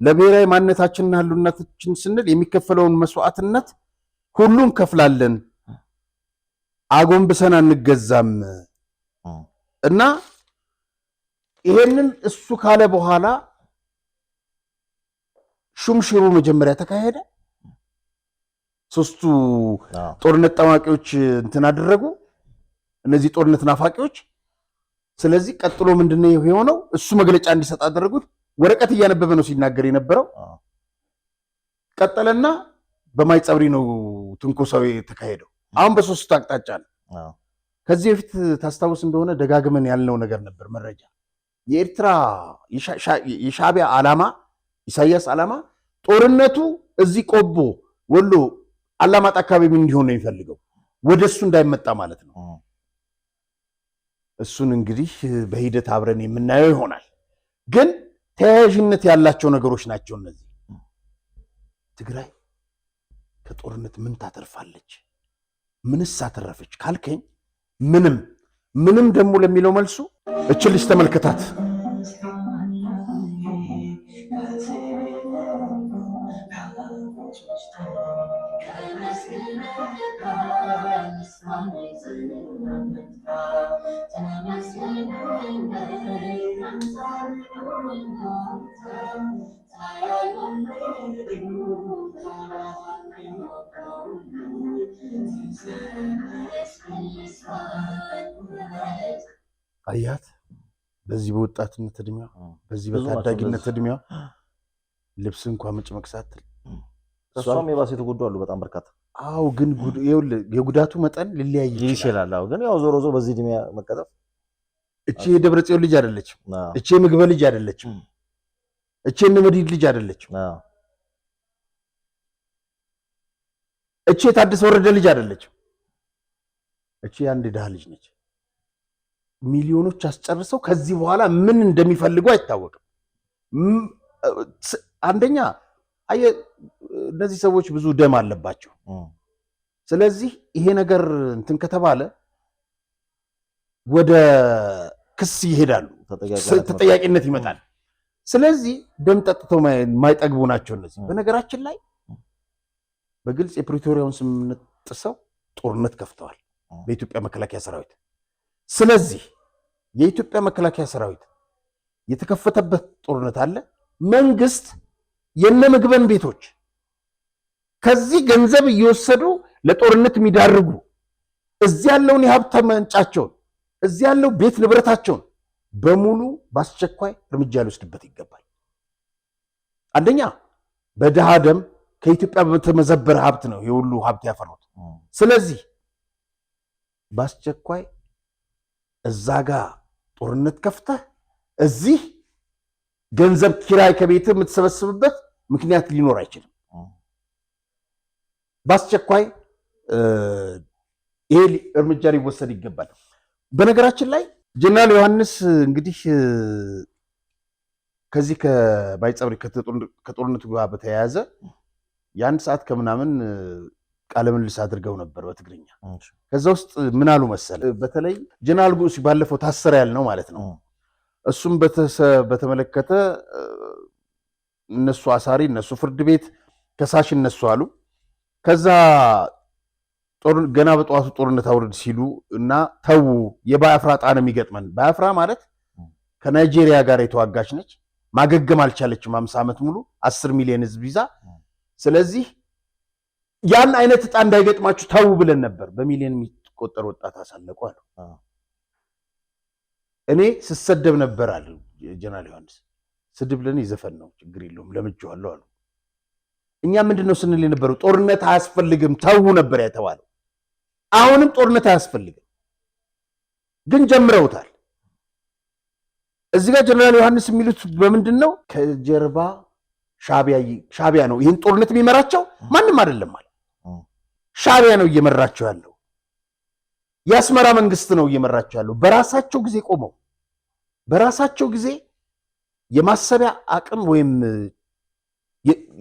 ለብሔራዊ ማንነታችንና ህልውናችን ስንል የሚከፈለውን መስዋዕትነት ሁሉ እንከፍላለን፣ አጎንብሰን አንገዛም። እና ይሄንን እሱ ካለ በኋላ ሹምሽሩ መጀመሪያ ተካሄደ። 3ቱ ጦርነት ጠማቂዎች እንትን አደረጉ፣ እነዚህ ጦርነት ናፋቂዎች። ስለዚህ ቀጥሎ ምንድነው የሆነው? እሱ መግለጫ እንዲሰጥ አደረጉት። ወረቀት እያነበበ ነው ሲናገር የነበረው። ቀጠለና በማይጸብሪ ነው ትንኮሳው የተካሄደው። አሁን በ3ቱ አቅጣጫ ነው። ከዚህ በፊት ታስታውስ እንደሆነ ደጋግመን ያልነው ነገር ነበር። መረጃ የኤርትራ የሻዕቢያ ዓላማ ኢሳያስ ዓላማ ጦርነቱ እዚህ ቆቦ፣ ወሎ፣ አላማጣ አካባቢ እንዲሆን ነው የሚፈልገው፣ ወደሱ እንዳይመጣ ማለት ነው። እሱን እንግዲህ በሂደት አብረን የምናየው ይሆናል። ግን ተያያዥነት ያላቸው ነገሮች ናቸው እነዚህ። ትግራይ ከጦርነት ምን ታተርፋለች? ምንስ አተረፈች ካልከኝ ምንም ደግሞ ለሚለው መልሱ እችን ልጅ ተመልከታት። አያት በዚህ በወጣትነት እድሜዋ በዚህ በታዳጊነት እድሜዋ ልብስ እንኳን መጭመቅ ሳትል እሷም የባሰ የተጎዱ አሉ በጣም በርካታ። አዎ ግን የጉዳቱ መጠን ሊለያይ ይችላል። አዎ ግን ያው ዞሮ ዞሮ በዚህ እድሜ መቀጠፍ እቺ የደብረ ጽዮን ልጅ አይደለችም። እቺ የምግበ ልጅ አይደለችም። እቺ የነመዲድ ልጅ አይደለችም። እቺ የታደሰ ወረደ ልጅ አይደለችም። እቺ አንድ ድሃ ልጅ ነች። ሚሊዮኖች አስጨርሰው ከዚህ በኋላ ምን እንደሚፈልጉ አይታወቅም። አንደኛ እነዚህ ሰዎች ብዙ ደም አለባቸው። ስለዚህ ይሄ ነገር እንትን ከተባለ ወደ ክስ ይሄዳሉ፣ ተጠያቂነት ይመጣል። ስለዚህ ደም ጠጥተው የማይጠግቡ ናቸው እነዚህ። በነገራችን ላይ በግልጽ የፕሪቶሪያውን ስምምነት ጥሰው ጦርነት ከፍተዋል በኢትዮጵያ መከላከያ ሰራዊት። ስለዚህ የኢትዮጵያ መከላከያ ሰራዊት የተከፈተበት ጦርነት አለ። መንግስት የነምግበን ቤቶች ከዚህ ገንዘብ እየወሰዱ ለጦርነት የሚዳርጉ እዚህ ያለውን የሀብት ምንጫቸውን እዚህ ያለው ቤት ንብረታቸውን በሙሉ በአስቸኳይ እርምጃ ሊወስድበት ይገባል። አንደኛ በድሃ ደም ከኢትዮጵያ በተመዘበረ ሀብት ነው የሁሉ ሀብት ያፈሩት። ስለዚህ በአስቸኳይ እዛ ጋር ጦርነት ከፍተህ እዚህ ገንዘብ ኪራይ ከቤት የምትሰበስብበት ምክንያት ሊኖር አይችልም። በአስቸኳይ ይሄ እርምጃ ሊወሰድ ይገባል። በነገራችን ላይ ጀነራል ዮሐንስ እንግዲህ ከዚህ ከባይጸብሪ ከጦርነቱ ጋር በተያያዘ የአንድ ሰዓት ከምናምን ቃለ ምልልስ አድርገው ነበር በትግርኛ። ከዛ ውስጥ ምን አሉ መሰለ፣ በተለይ ጀነራል ጉሲ ባለፈው ታሰረ ያልነው ማለት ነው። እሱም በተመለከተ እነሱ አሳሪ፣ እነሱ ፍርድ ቤት ከሳሽ እነሱ አሉ። ከዛ ገና በጠዋቱ ጦርነት አውርድ ሲሉ እና ተዉ የባያፍራ ጣን የሚገጥመን። ባያፍራ ማለት ከናይጄሪያ ጋር የተዋጋች ነች። ማገገም አልቻለችም 50 ዓመት ሙሉ 10 ሚሊዮን ህዝብ ይዛ። ስለዚህ ያን አይነት ዕጣ እንዳይገጥማችሁ ተዉ ብለን ነበር። በሚሊዮን የሚቆጠር ወጣት አሳለቁ አሉ። እኔ ስሰደብ ነበር አሉ ጀነራል ዮሐንስ። ስድብ ለኔ ዘፈን ነው፣ ችግር የለውም ለምጄዋለሁ አሉ። እኛ ምንድነው ስንል የነበረው? ጦርነት አያስፈልግም ተዉ ነበር የተባለው። አሁንም ጦርነት አያስፈልግም፣ ግን ጀምረውታል። እዚህ ጋር ጀነራል ዮሐንስ የሚሉት በምንድን ነው? ከጀርባ ሻቢያ ነው ይህን ጦርነት የሚመራቸው፣ ማንም አይደለም ማለት ሻቢያ ነው እየመራቸው ያለው። የአስመራ መንግስት ነው እየመራቸው ያለው። በራሳቸው ጊዜ ቆመው በራሳቸው ጊዜ የማሰቢያ አቅም ወይም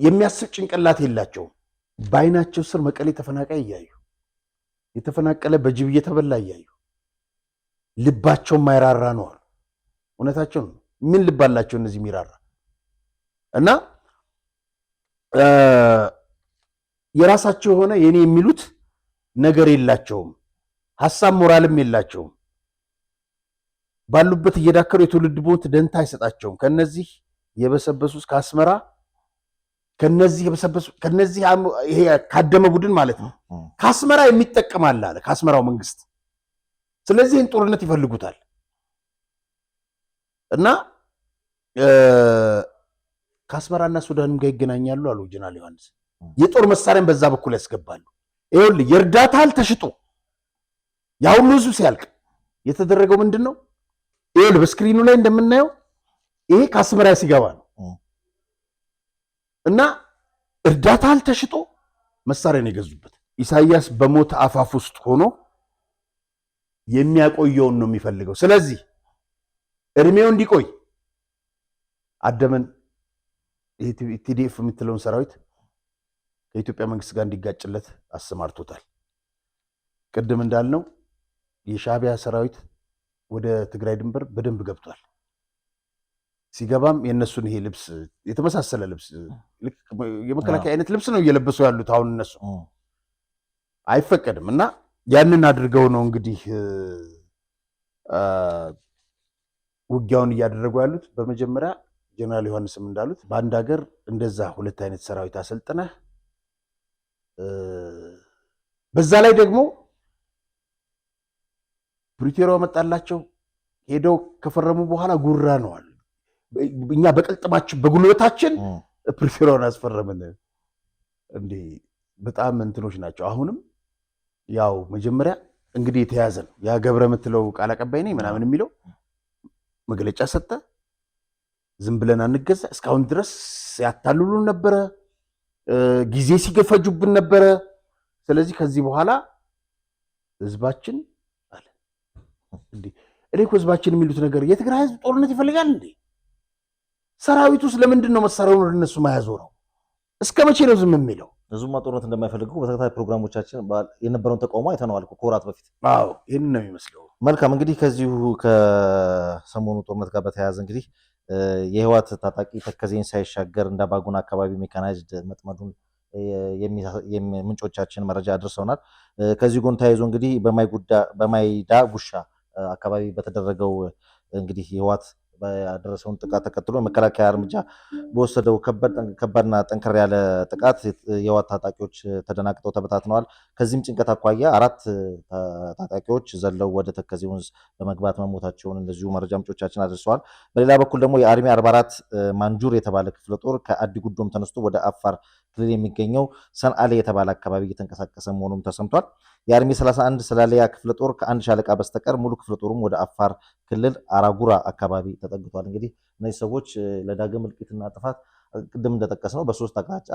የሚያስብ ጭንቅላት የላቸውም። በአይናቸው ስር መቀሌ ተፈናቃይ እያዩ የተፈናቀለ በጅብ እየተበላ እያዩ ልባቸው ማይራራ ነው አሉ። እውነታቸው ነው። ምን ልብ አላቸው እነዚህ ሚራራ? እና የራሳቸው የሆነ የኔ የሚሉት ነገር የላቸውም። ሐሳብ ሞራልም የላቸውም። ባሉበት እየዳከሩ የትውልድ ቦት ደንታ አይሰጣቸውም። ከነዚህ የበሰበሱስ ከአስመራ ከነዚህ የበሰበሱ ከነዚህ ይሄ ካደመ ቡድን ማለት ነው ከአስመራ የሚጠቀማል አለ ከአስመራው መንግስት። ስለዚህ ይህን ጦርነት ይፈልጉታል እና ከአስመራና ሱዳንም ጋር ይገናኛሉ አሉ ጀነራል ዮሐንስ። የጦር መሳሪያን በዛ በኩል ያስገባሉ። ይኸውልህ የእርዳታ እህል ተሽጦ ያ ሁሉ ህዝብ ሲያልቅ የተደረገው ምንድን ነው? ይኸውልህ በስክሪኑ ላይ እንደምናየው ይሄ ከአስመራ ሲገባ ነው እና እርዳታ እህል ተሽጦ መሳሪያን የገዙበት። ኢሳያስ በሞት አፋፍ ውስጥ ሆኖ የሚያቆየውን ነው የሚፈልገው። ስለዚህ እድሜው እንዲቆይ አደመን ቲዲኤፍ የምትለውን ሰራዊት ከኢትዮጵያ መንግስት ጋር እንዲጋጭለት አሰማርቶታል። ቅድም እንዳልነው የሻቢያ ሰራዊት ወደ ትግራይ ድንበር በደንብ ገብቷል። ሲገባም የነሱን ይሄ ልብስ የተመሳሰለ ልብስ የመከላከያ አይነት ልብስ ነው እየለበሱ ያሉት። አሁን እነሱ አይፈቀድም እና ያንን አድርገው ነው እንግዲህ ውጊያውን እያደረጉ ያሉት። በመጀመሪያ ጀነራል ዮሐንስም እንዳሉት በአንድ ሀገር እንደዛ ሁለት አይነት ሰራዊት አሰልጥነህ በዛ ላይ ደግሞ ፕሪቶሪያው መጣላቸው ሄደው ከፈረሙ በኋላ ጉራ ነዋል። እኛ በቅልጥማችን በጉልበታችን ፕሪቶሪያውን አስፈረምን እንዴ! በጣም እንትኖች ናቸው። አሁንም ያው መጀመሪያ እንግዲህ የተያዘ ነው። ያ ገብረ የምትለው ቃል አቀባይ ነኝ ምናምን የሚለው መግለጫ ሰጠ። ዝም ብለን አንገዛ። እስካሁን ድረስ ያታልሉን ነበረ፣ ጊዜ ሲገፈጁብን ነበረ። ስለዚህ ከዚህ በኋላ ህዝባችን አለ እንዴ እኔ እኮ ህዝባችን የሚሉት ነገር የትግራይ ህዝብ ጦርነት ይፈልጋል እንዴ? ሰራዊቱ ስለምንድን ነው መሳሪያውን ወደ እነሱ መያዙ ነው? እስከ መቼ ነው ዝም የሚለው? ህዝቡማ ጦርነት እንደማይፈልጉ በተከታታይ ፕሮግራሞቻችን የነበረውን ተቃውሞ አይተነዋል ከወራት በፊት። አዎ ይህን ነው የሚመስለው። መልካም እንግዲህ ከዚሁ ከሰሞኑ ጦርነት ጋር በተያያዘ እንግዲህ የህወሓት ታጣቂ ተከዜን ሳይሻገር እንደ ባጉና አካባቢ ሜካናይዝድ መጥመዱን ምንጮቻችን መረጃ አድርሰውናል። ከዚህ ጎን ተያይዞ እንግዲህ በማይዳ ጉሻ አካባቢ በተደረገው እንግዲህ የህወሓት ያደረሰውን ጥቃት ተከትሎ የመከላከያ እርምጃ በወሰደው ከባድና ጠንከር ያለ ጥቃት የህወሓት ታጣቂዎች ተደናግጠው ተበታትነዋል። ከዚህም ጭንቀት አኳያ 4 ታጣቂዎች ዘለው ወደ ተከዜ ወንዝ በመግባት መሞታቸውን እንደዚሁ መረጃ ምንጮቻችን አድርሰዋል። በሌላ በኩል ደግሞ የአርሚ 44 ማንጁር የተባለ ክፍለ ጦር ከአዲ ጉዶም ተነስቶ ወደ አፋር ክልል የሚገኘው ሰንአሌ የተባለ አካባቢ እየተንቀሳቀሰ መሆኑም ተሰምቷል። የአርሚ 31 ሰላሊያ ክፍለ ጦር ከአንድ ሻለቃ በስተቀር ሙሉ ክፍለ ጦሩም ወደ አፋር ክልል አራጉራ አካባቢ ተጠግቷል። እንግዲህ እነዚህ ሰዎች ለዳግም እልቂትና ጥፋት ቅድም እንደጠቀስነው በ3 አቅጣጫ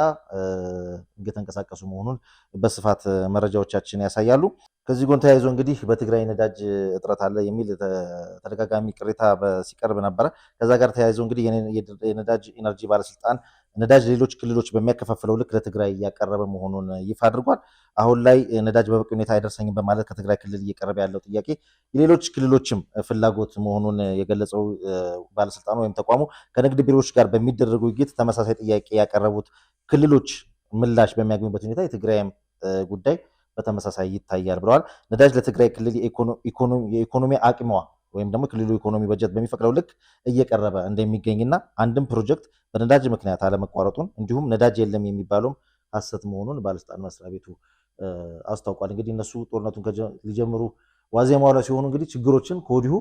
እየተንቀሳቀሱ መሆኑን በስፋት መረጃዎቻችን ያሳያሉ። ከዚህ ጎን ተያይዞ እንግዲህ በትግራይ ነዳጅ እጥረት አለ የሚል ተደጋጋሚ ቅሬታ ሲቀርብ ነበረ። ከዛ ጋር ተያይዞ እንግዲህ የነዳጅ ኢነርጂ ባለስልጣን ነዳጅ ሌሎች ክልሎች በሚያከፋፍለው ልክ ለትግራይ እያቀረበ መሆኑን ይፋ አድርጓል። አሁን ላይ ነዳጅ በበቂ ሁኔታ አይደርሰኝም በማለት ከትግራይ ክልል እየቀረበ ያለው ጥያቄ የሌሎች ክልሎችም ፍላጎት መሆኑን የገለጸው ባለስልጣኑ ወይም ተቋሙ ከንግድ ቢሮዎች ጋር በሚደረጉ ውይይት ተመሳሳይ ጥያቄ ያቀረቡት ክልሎች ምላሽ በሚያገኙበት ሁኔታ የትግራይም ጉዳይ በተመሳሳይ ይታያል ብለዋል። ነዳጅ ለትግራይ ክልል የኢኮኖሚ አቅሟ ወይም ደግሞ ክልሉ ኢኮኖሚ በጀት በሚፈቅደው ልክ እየቀረበ እንደሚገኝና አንድም ፕሮጀክት በነዳጅ ምክንያት አለመቋረጡን እንዲሁም ነዳጅ የለም የሚባለውም ሐሰት መሆኑን ባለስልጣን መስሪያ ቤቱ አስታውቋል። እንግዲህ እነሱ ጦርነቱን ሊጀምሩ ዋዜማው ላይ ሲሆኑ እንግዲህ ችግሮችን ከወዲሁ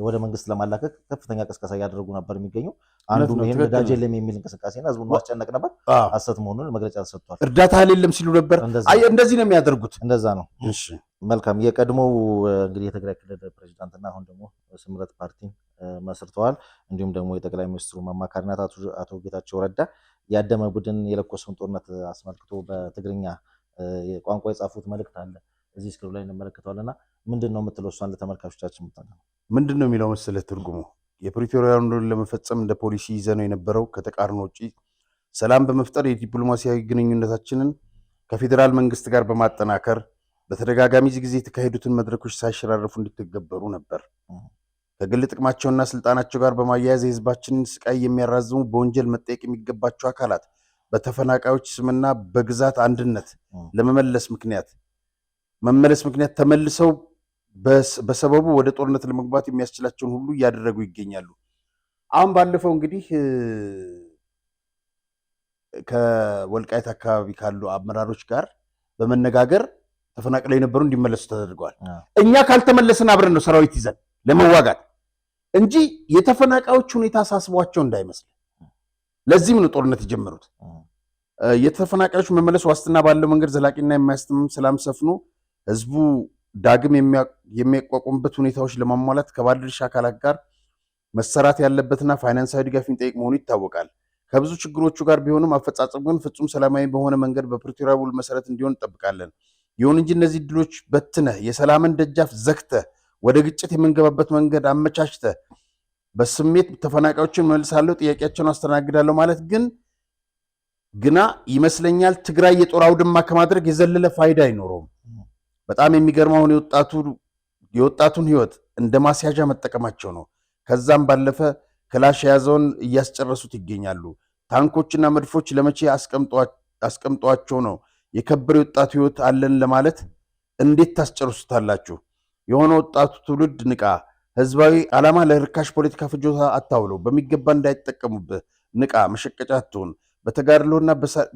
ወደ መንግስት ለማላከክ ከፍተኛ ቅስቀሳ እያደረጉ ነበር የሚገኘው። አንዱ ይሄን ነዳጅ የለም የሚል እንቅስቃሴና ህዝቡን ማስጨነቅ ነበር። ሐሰት መሆኑን መግለጫ ተሰጥቷል። እርዳታ የለም ሲሉ ነበር። እንደዚህ ነው የሚያደርጉት። እንደዛ ነው። እሺ መልካም። የቀድሞው እንግዲህ የትግራይ ክልል ፕሬዚዳንትና አሁን ደግሞ ስምረት ፓርቲን መስርተዋል። እንዲሁም ደግሞ የጠቅላይ ሚኒስትሩ አማካሪና አቶ ጌታቸው ረዳ ያደመ ቡድን የለኮሰውን ጦርነት አስመልክቶ በትግርኛ ቋንቋ የጻፉት መልእክት አለ እዚህ ስክሪን ላይ እንመለከተዋልና ምንድን ነው የምትለው? እሷን ለተመልካቾቻችን የምታገኘው ምንድን ነው የሚለው መሰለህ ትርጉሙ የፕሪቶሪያውን ለመፈጸም እንደ ፖሊሲ ይዘነው የነበረው ከተቃርኖ ውጪ ሰላም በመፍጠር የዲፕሎማሲያዊ ግንኙነታችንን ከፌዴራል መንግስት ጋር በማጠናከር በተደጋጋሚ ጊዜ የተካሄዱትን መድረኮች ሳይሸራረፉ እንዲተገበሩ ነበር። ከግል ጥቅማቸውና ስልጣናቸው ጋር በማያያዝ የህዝባችንን ስቃይ የሚያራዝሙ በወንጀል መጠየቅ የሚገባቸው አካላት በተፈናቃዮች ስምና በግዛት አንድነት ለመመለስ ምክንያት ተመልሰው በሰበቡ ወደ ጦርነት ለመግባት የሚያስችላቸውን ሁሉ እያደረጉ ይገኛሉ። አሁን ባለፈው እንግዲህ ከወልቃይት አካባቢ ካሉ አመራሮች ጋር በመነጋገር ተፈናቅለው የነበሩ እንዲመለሱ ተደርገዋል። እኛ ካልተመለስን አብረን ነው ሰራዊት ይዘን ለመዋጋት እንጂ የተፈናቃዮች ሁኔታ አሳስቧቸው እንዳይመስል። ለዚህም ነው ጦርነት የጀመሩት። የተፈናቃዮች መመለስ ዋስትና ባለው መንገድ ዘላቂና የማያስተማም ሰላም ሰፍኖ ህዝቡ ዳግም የሚያቋቁምበት ሁኔታዎች ለማሟላት ከባለድርሻ አካላት ጋር መሰራት ያለበትና ፋይናንሳዊ ድጋፍ የሚጠይቅ መሆኑ ይታወቃል። ከብዙ ችግሮቹ ጋር ቢሆንም አፈጻጸሙ ግን ፍጹም ሰላማዊ በሆነ መንገድ በፕሪቶሪያ ውል መሰረት እንዲሆን እንጠብቃለን። ይሁን እንጂ እነዚህ ድሎች በትነህ የሰላምን ደጃፍ ዘግተህ ወደ ግጭት የምንገባበት መንገድ አመቻችተህ በስሜት ተፈናቃዮችን መልሳለሁ፣ ጥያቄያቸውን አስተናግዳለሁ ማለት ግና ይመስለኛል ትግራይ የጦር አውድማ ከማድረግ የዘለለ ፋይዳ አይኖረውም። በጣም የሚገርመው አሁን የወጣቱን ህይወት እንደ ማስያዣ መጠቀማቸው ነው። ከዛም ባለፈ ክላሽ የያዘውን እያስጨረሱት ይገኛሉ። ታንኮችና መድፎች ለመቼ አስቀምጧቸው ነው የከበረ የወጣቱ ህይወት አለን ለማለት እንዴት ታስጨርሱታላችሁ? የሆነ ወጣቱ ትውልድ ንቃ። ህዝባዊ ዓላማ ለርካሽ ፖለቲካ ፍጆታ አታውለው። በሚገባ እንዳይጠቀሙብህ ንቃ። መሸቀጫ አትሁን። በተጋድሎና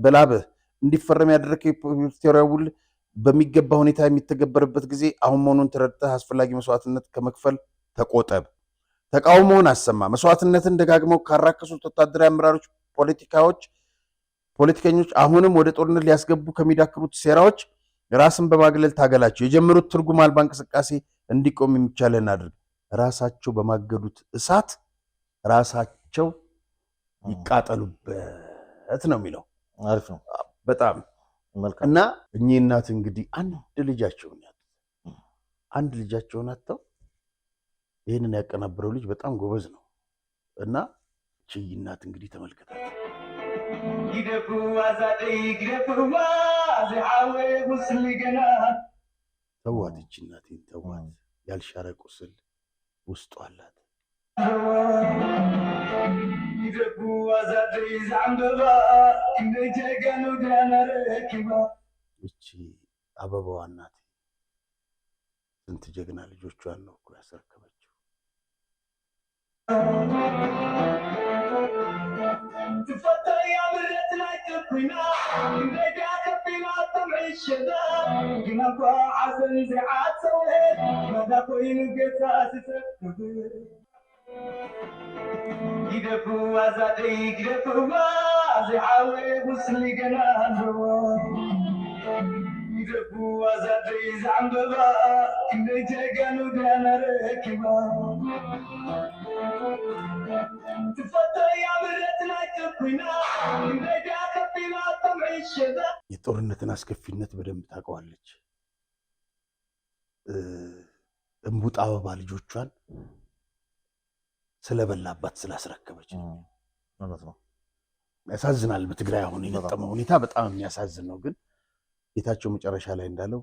በላብህ እንዲፈረም ያደረገው የፕሪቶሪያ ውል በሚገባ ሁኔታ የሚተገበርበት ጊዜ አሁን መሆኑን ተረድተህ አስፈላጊ መስዋዕትነት ከመክፈል ተቆጠብ። ተቃውሞውን አሰማ። መስዋዕትነትን ደጋግመው ካራከሱት ወታደራዊ አመራሮች፣ ፖለቲከኞች አሁንም ወደ ጦርነት ሊያስገቡ ከሚዳክሩት ሴራዎች ራስን በማግለል ታገላቸው። የጀመሩት ትርጉም አልባ እንቅስቃሴ እንዲቆም የሚቻለን አድርግ። ራሳቸው በማገዱት እሳት ራሳቸው ይቃጠሉበት ነው የሚለው። አሪፍ ነው በጣም መልካም። እና እኚህ እናት እንግዲህ አንድ ልጃቸውን አጥተው ይህንን ያቀናበረው ልጅ በጣም ጎበዝ ነው እና እቺ እናት እንግዲህ ተመልከታት። ተዋት፣ እቺ እናቴን ተዋት። ያልሻረ ቁስል ውስጡ አላት። እቺ አበባዋ እናቴ ስንት ጀግና ልጆቿን ነው እኮ ያስረከበችው። የጦርነትን አስከፊነት በደንብ ታውቀዋለች። እምቡጥ አበባ ልጆቿን ስለበላባት ስላስረከበች ነው። ያሳዝናል። በትግራይ አሁን የገጠመው ሁኔታ በጣም የሚያሳዝን ነው። ግን ጌታቸው መጨረሻ ላይ እንዳለው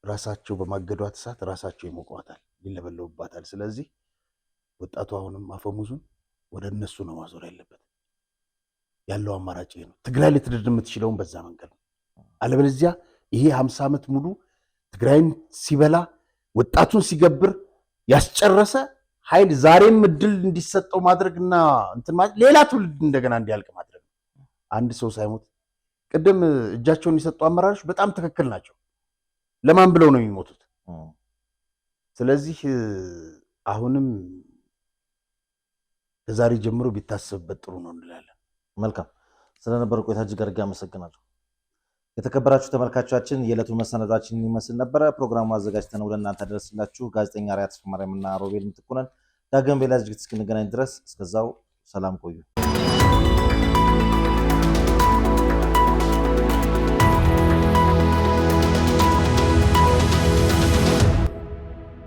ራሳቸው በማገዷት እሳት ራሳቸው ይሞቋታል፣ ይለበለቡባታል። ስለዚህ ወጣቱ አሁንም አፈሙዙን ወደ እነሱ ነው ማዞር ያለበት። ያለው አማራጭ ነው። ትግራይ ልትድር የምትችለውን በዛ መንገድ ነው። አለበለዚያ ይሄ 50 ዓመት ሙሉ ትግራይን ሲበላ ወጣቱን ሲገብር ያስጨረሰ ኃይል ዛሬም እድል እንዲሰጠው ማድረግና እንትን ማለት ሌላ ትውልድ እንደገና እንዲያልቅ ማድረግ ነው። አንድ ሰው ሳይሞት ቅድም እጃቸውን የሰጡ አመራሮች በጣም ትክክል ናቸው። ለማን ብለው ነው የሚሞቱት? ስለዚህ አሁንም ከዛሬ ጀምሮ ቢታሰብበት ጥሩ ነው እንላለን። መልካም ስለነበረ ቆይታ እጅግ አድርጌ አመሰግናለሁ። የተከበራችሁ ተመልካቾቻችን የዕለቱን መሰናዷችን ይመስል ነበረ። ፕሮግራሙ አዘጋጅተን ወደ እናንተ አደረስላችሁ ጋዜጠኛ ሪያት ተስፋ ማርያምና ሮቤል ምትኩነን። ዳግም በሌላ ዝግጅት እስክንገናኝ ድረስ እስከዛው ሰላም ቆዩ።